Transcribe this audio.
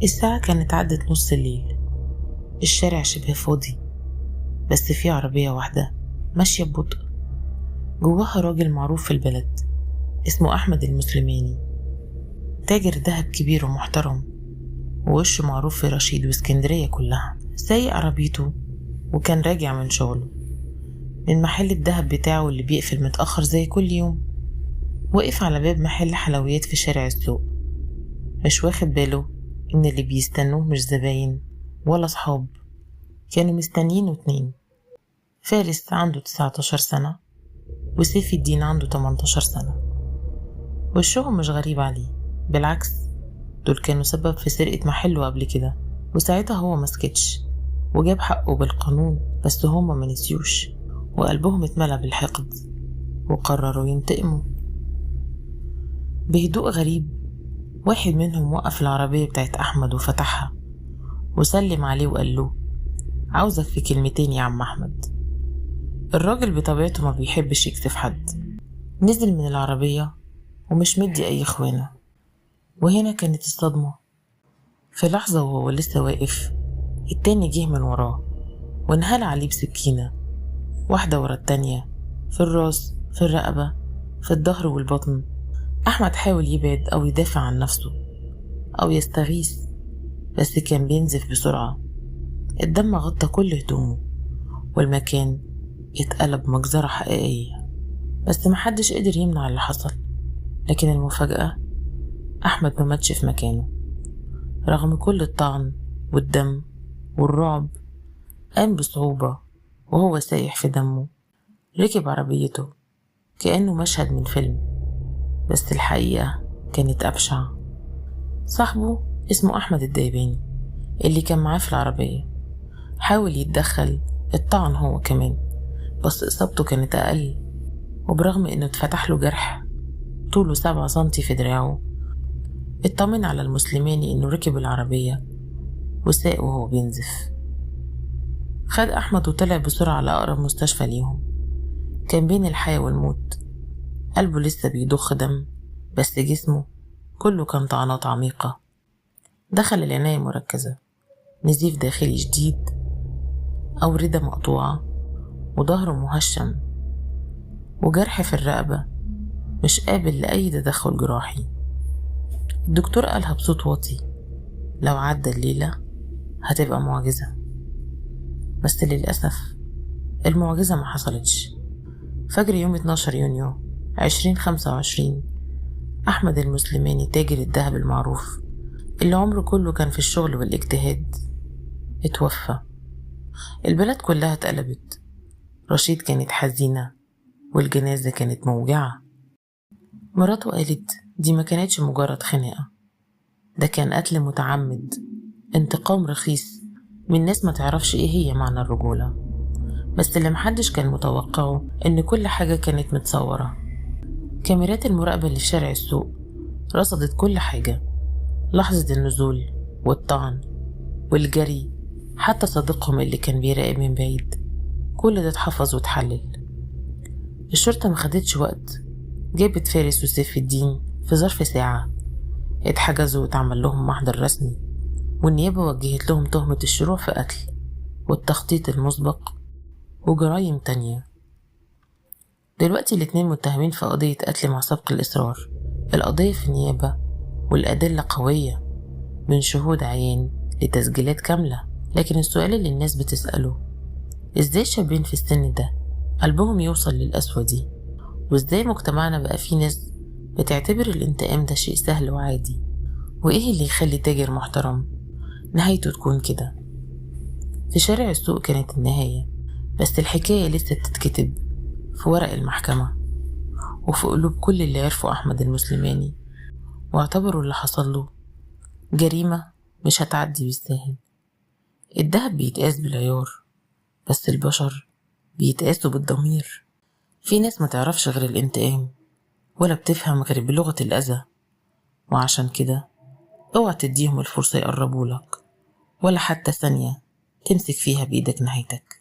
الساعة كانت عدت نص الليل. الشارع شبه فاضي، بس في عربية واحدة ماشية ببطء. جواها راجل معروف في البلد اسمه أحمد المسلماني، تاجر دهب كبير ومحترم، ووشه معروف في رشيد واسكندرية كلها. سايق عربيته وكان راجع من شغله من محل الدهب بتاعه اللي بيقفل متأخر زي كل يوم. وقف على باب محل حلويات في شارع السوق، مش واخد باله إن اللي بيستنوه مش زباين ولا صحاب، كانوا مستنيينه 2: فارس عنده 19 سنة وسيف الدين عنده 18 سنة. وشهم مش غريب عليه، بالعكس دول كانوا سبب في سرقة محله قبل كده، وساعتها هو مسكتش وجاب حقه بالقانون، بس هما ما نسيوش وقلبهم اتملى بالحقد وقرروا ينتقموا. بهدوء غريب واحد منهم وقف العربية بتاعت أحمد وفتحها وسلم عليه وقال له: عاوزك في كلمتين يا عم أحمد. الراجل بطبيعته ما بيحبش يكسف حد، نزل من العربية ومش مدي أي خوانة. وهنا كانت الصدمة. في لحظة وهو لسه واقف، التاني جه من وراه وانهال عليه بسكينة، واحدة ورا التانية، في الراس، في الرقبة، في الظهر والبطن. أحمد حاول يبعد أو يدافع عن نفسه أو يستغيث، بس كان بينزف بسرعة. الدم غطى كل هدومه والمكان اتقلب مجزرة حقيقية، بس محدش قدر يمنع اللي حصل. لكن المفاجأة، أحمد ما ماتش في مكانه. رغم كل الطعن والدم والرعب، قام بصعوبة وهو سايح في دمه. ركب عربيته كأنه مشهد من فيلم، بس الحقيقة كانت أبشع. صاحبه اسمه أحمد الدايباني اللي كان معاه في العربية حاول يتدخل، الطعن هو كمان، بس إصابته كانت أقل. وبرغم إنه اتفتح له جرح طوله 7 سنتي في دراعه، اطمن على المسلماني إنه ركب العربية وساق وهو بينزف. خد أحمد وطلع بسرعة على أقرب مستشفى ليهم. كان بين الحياة والموت، قلبه لسه بيضخ دم، بس جسمه كله كان طعنات عميقة. دخل العناية المركزة، نزيف داخلي شديد، أوردة مقطوعة، وظهره مهشم، وجرح في الرقبة مش قابل لأي تدخل جراحي. الدكتور قالها بصوت واطي: لو عدى الليلة هتبقى معجزة. بس للأسف المعجزة ما حصلتش. فجر يوم 12 يونيو 2025، أحمد المسلماني تاجر الدهب المعروف اللي عمره كله كان في الشغل والاجتهاد اتوفى. البلد كلها اتقلبت. رشيد كانت حزينة والجنازة كانت موجعة. مراته قالت دي ما كانتش مجرد خناقة، ده كان قتل متعمد، انتقام رخيص من ناس ما تعرفش ايه هي معنى الرجولة. بس اللي محدش كان متوقعه ان كل حاجة كانت متصورة. كاميرات المراقبة اللي في شارع السوق رصدت كل حاجة، لحظة النزول والطعن والجري، حتى صديقهم اللي كان بيراقب من بعيد، كل ده اتحفظ واتحلل. الشرطة ما خدتش وقت، جابت فارس وسيف الدين في ظرف ساعة، اتحجزوا واتعمل لهم محضر رسمي، والنيابة وجهت لهم تهمة الشروع في قتل والتخطيط المسبق وجرائم تانية. دلوقتي الاتنين متهمين في قضية قتل مع سبق الإصرار. القضية في النيابة والأدلة قوية، من شهود عيان لتسجيلات كاملة. لكن السؤال اللي الناس بتسأله: ازاي شابين في السن ده قلبهم يوصل للقسوة دي؟ وازاي مجتمعنا بقى فيه ناس بتعتبر الانتقام ده شيء سهل وعادي؟ وايه اللي يخلي تاجر محترم نهايته تكون كده؟ في شارع السوق كانت النهاية، بس الحكاية لسه بتتكتب في ورق المحكمة وفي قلوب كل اللي عرفوا أحمد المسلماني واعتبروا اللي حصل له جريمة مش هتعدي بالساهل. الدهب بيتقاس بالعيار، بس البشر بيتقاسوا بالضمير. في ناس ما تعرفش غير الانتقام ولا بتفهم غير بلغة الأذى، وعشان كده اوعى تديهم الفرصة يقربوا لك ولا حتى ثانية تمسك فيها بإيدك نهايتك.